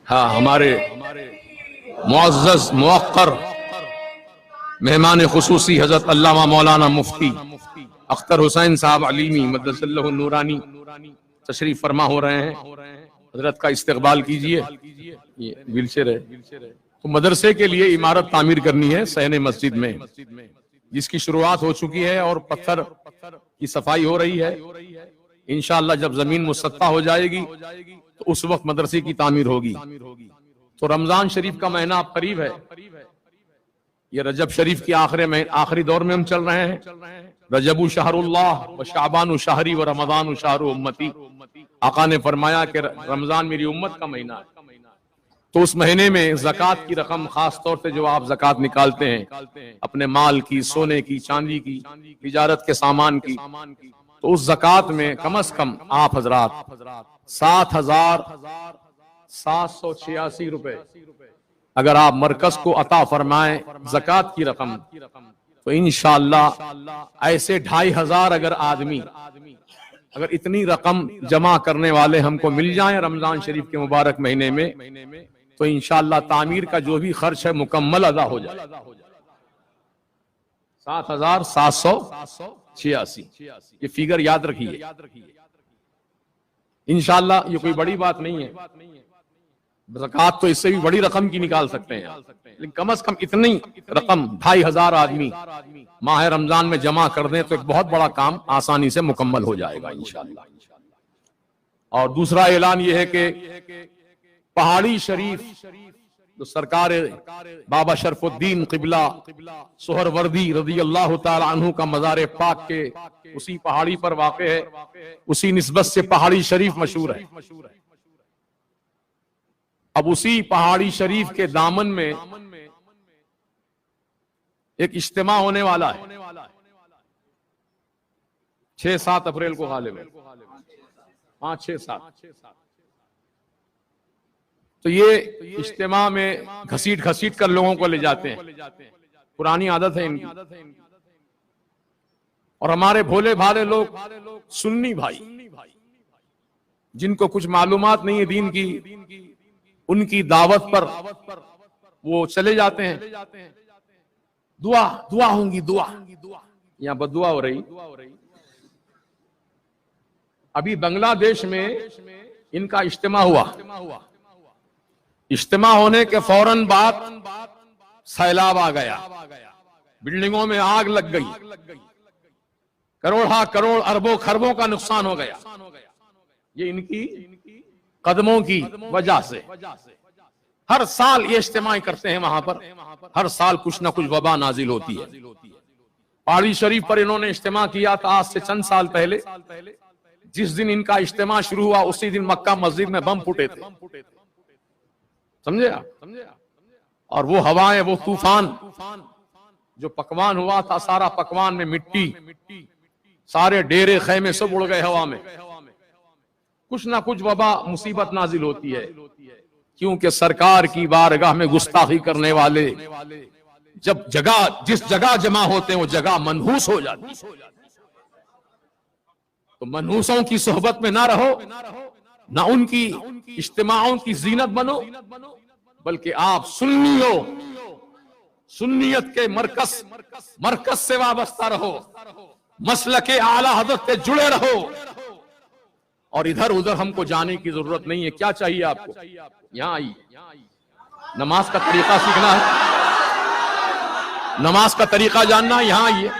हाँ, हमारे मुअज़्ज़ज़ मुवक्कर मेहमान खुसूसी हजरत अल्लामा मौलाना मुफ्ती अख्तर हुसैन साहब अलीमी मद्दसल्लहु नूरानी तशरीफ फरमा हो रहे हैं। हजरत का इस्तकबाल कीजिए। ये व्हीलचेयर है। तो मदरसे के लिए इमारत तामीर करनी है सहने मस्जिद में, जिसकी शुरुआत हो चुकी है और पत्थर की सफाई हो रही है। इंशाअल्लाह जब जमीन मुसत्ता हो जाएगी तो उस वक्त मदरसे की तामीर होगी। तो रमजान शरीफ का महीना अब करीब है। ये रजब शरीफ के आखिरी दौर में हम चल रहे हैं। रजबु शहरुल्लाह व शाबानु शहरी व रमजानु शहरु उम्मती। आका ने फरमाया कि रमजान मेरी उम्मत का महीना है। तो उस महीने में ज़कात की रकम, खास तौर से जो आप ज़कात निकालते हैं अपने माल की, सोने की, चांदी की, तिजारत के सामान की, तो उस ज़कात में कम से कम आप हजरात 7,786 रुपए अगर आप मरकज को अता फरमाएं ज़कात की रकम, तो इंशाअल्लाह ऐसे 2,500 अगर आदमी अगर इतनी रकम जमा करने वाले हमको मिल जाएं रमजान शरीफ के मुबारक महीने में, तो इंशाअल्लाह तामीर का जो भी खर्च है मुकम्मल अदा हो जाए। 7,786 ये फिगर याद रखिए। इंशाअल्लाह ये कोई बड़ी बात नहीं है। ज़कात तो इससे भी बड़ी रकम की निकाल सकते हैं, लेकिन कम से कम इतनी रकम 2,500 आदमी माह रमजान में जमा कर दें तो एक बहुत बड़ा काम आसानी से मुकम्मल हो जाएगा इंशाअल्लाह। और दूसरा ऐलान यह है कि पहाड़ी शरीफ जो सरकार बाबा शरफुद्दीन क़िबला सोहरवर्दी रज़ी अल्लाह तआला अन्हु का मज़ार पाक के उसी पहाड़ी पर वाक़े है, उसी निस्बत से पहाड़ी शरीफ मशहूर है। अब उसी पहाड़ी शरीफ के दामन में एक इज्तिमा होने वाला है 6-7 अप्रैल को, गालिब 5-6-7। तो ये इज्तिमा में घसीट कर लोगों को ले जाते हैं, पुरानी आदत है इनकी। और हमारे भोले भाले लोग सुन्नी भाई जिनको कुछ मालूमात नहीं है दीन की, उनकी दावत पर वो चले जाते हैं। दुआ होंगी, दुआ यहाँ बदुआ हो रही। अभी बांग्लादेश में इनका इज्तिमा हुआ। इज्तिमा होने के फौरन बाद सैलाब आ गया, बिल्डिंगों में आग लग गई, करोड़ अरबों खरबों का नुकसान हो गया। ये इनकी कदमों की वजह से। हर साल ये इज्तिमा करते हैं वहां पर, हर साल कुछ ना कुछ वबा नाजिल होती है। पहाड़ी शरीफ पर इन्होंने इज्तिमा किया था आज से चंद साल पहले। जिस दिन इनका इज्तिमा शुरू हुआ उसी दिन मक्का मस्जिद में बम फूटे थे, समझे आप? और वो हवाएं, वो तूफान, जो पकवान हुआ था सारा पकवान में मिट्टी, सारे डेरे खैमे सब उड़ गए हवा में। कुछ ना कुछ वबा मुसीबत नाजिल होती है, क्योंकि सरकार की बारगाह में गुस्ताखी करने वाले जब जिस जगह जमा होते हैं वो जगह मनहूस हो जाती है। तो मनहूसों की सोहबत में ना रहो, ना उनकी इज्तिमाओं की जीनत बनो, बल्कि आप सुन्नी हो, सुन्नियत के मरकज से वाबस्ता रहो, मसलके आला हज़रत से जुड़े रहो, और इधर उधर हमको जाने की जरूरत नहीं है। क्या चाहिए आपको? यहां आइए, नमाज का तरीका सीखना है, नमाज का तरीका जानना है, यहां आइए।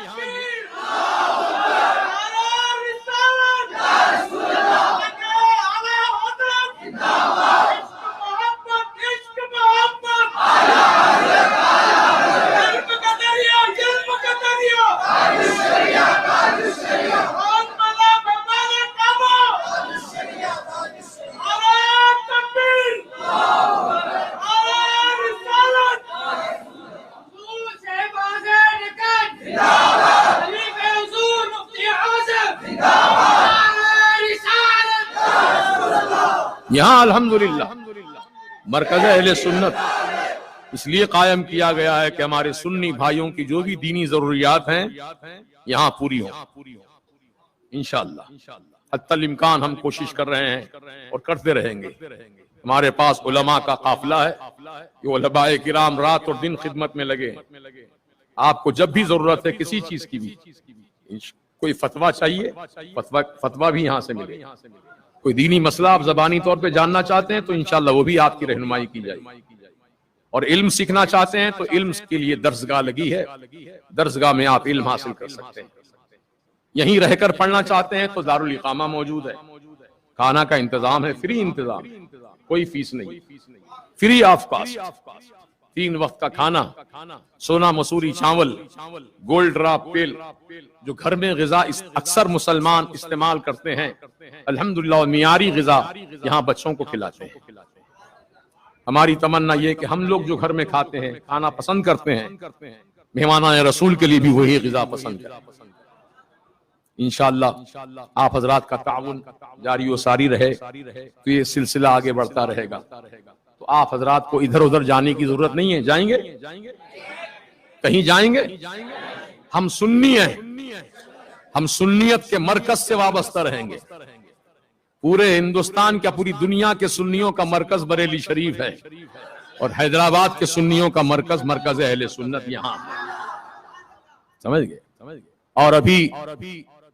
यहां अल्हम्दुलिल्लाह मरकज़ अहले सुन्नत इसलिए कायम किया गया है कि हमारे सुन्नी भाइयों की जो भी दीनी जरूरियात हैं यहां पूरी हो इंशाअल्लाह। हत्तल इम्कान हम कोशिश कर रहे हैं और करते रहेंगे। हमारे पास उलमा का काफिला है, ये उलमाए किराम रात और दिन खिदमत में लगे। आपको जब भी जरूरत है किसी चीज की भी, कोई फतवा चाहिए, फतवा भी यहाँ से मिले। कोई दीनी मसला आप ज़बानी तौर पे जानना चाहते हैं तो इंशाअल्लाह वो भी आपकी रहनुमाई की जाएगी। और इल्म सीखना चाहते हैं तो इल्म के लिए दर्सगाह लगी है, दर्सगाह में आप इल्म हासिल कर सकते हैं। यहीं रहकर पढ़ना चाहते हैं तो दारुल इकामा मौजूद है, खाना का इंतजाम है, फ्री इंतजाम, कोई फीस नहीं, फ्री ऑफ कॉस्ट। 3 वक्त का खाना, सोना मसूरी चावल, गोल्ड ड्रॉप तेल, जो घर में ग़िज़ा अक्सर मुसलमान इस्तेमाल करते हैं, अल्हम्दुलिल्लाह मियारी ग़िज़ा यहाँ बच्चों को खिलाते हैं। हमारी तमन्ना ये कि हम लोग जो घर में खाते हैं, खाना पसंद करते हैं, मेहमानाए रसूल के लिए भी वही ग़िज़ा पसंद करें। इंशाअल्लाह आप हजरात का ताउन जारी व सारी रहे तो ये सिलसिला आगे बढ़ता रहेगा। तो आप हजरात को इधर उधर जाने की जरूरत नहीं है। जाएंगे कहीं जाएंगे? हम सुन्नी हैं, हम सुन्नियत के मरकज से वाबस्ता रहेंगे। पूरे हिंदुस्तान क्या पूरी दुनिया के सुन्नियों का मरकज बरेली शरीफ है और हैदराबाद के सुन्नियों का मरकज अहले सुन्नत यहाँ। समझ गए? और अभी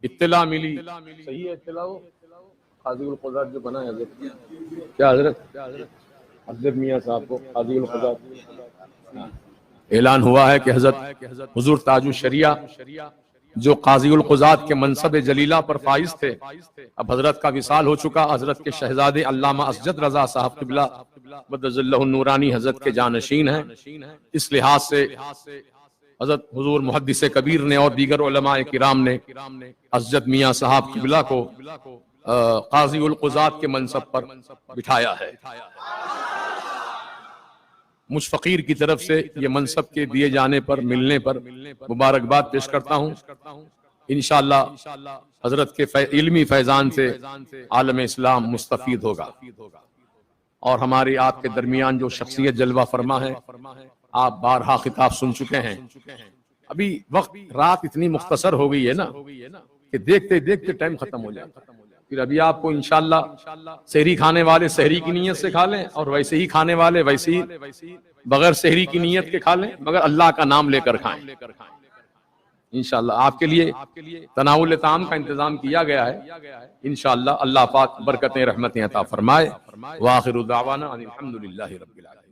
इत्तला मिली, सही है इत्तला, वो काज़ीउल क़ुज़ात जो बना है क्या हजरत अब्दुल मियां साहब को काज़ीउल क़ुज़ात ऐलान हुआ है कि हजरत हुजूर ताजुश शरिया जो काज़ीउल क़ुज़ात के मनसब जलीला पर फाइज थे, अब हजरत का विसाल हो चुका। हजरत के शहजादे अल्लामा असजद रजा साहब क़िबला मद्दज़ल्लहु नूरानी हजरत के जानशीन हैं। इस लिहाज से हजरत हुजूर मुहद्दिस कबीर ने और दीगर उलमाए किराम ने असजद मियां साहब क़िबला को काज़ीउल क़ुज़ात के मनसब पर बिठाया है। मुझ फकीर की तरफ से ये मनसब के दिए जाने पर, मिलने पर मुबारकबाद पेश करता हूँ। इंशाअल्लाह हजरत के इल्मी फैजान से आलम इस्लाम मुस्तफीद होगा। और हमारी आपके दरमियान जो शख्सियत जलवा फरमा है, आप बारहा खिताब सुन चुके हैं। अभी वक्त रात इतनी मुख्तसर हो गई है ना कि देखते देखते टाइम खत्म हो जाता। फिर अभी आपको इंशाअल्लाह सहरी खाने वाले सहरी की नीयत से खा लें और वैसे ही खाने वाले वैसे ही बगैर सहरी की नीयत के खा लें, मगर अल्लाह का नाम लेकर खाएं। इंशाअल्लाह आपके लिए तनाउल ताम का इंतजाम किया गया है। इंशाअल्लाह अल्लाह पाक बरकतें रहमतें अता फरमाए। व आखिरु दावाना अनिल हम्दुलिल्लाहि रब्बिल आलमीन।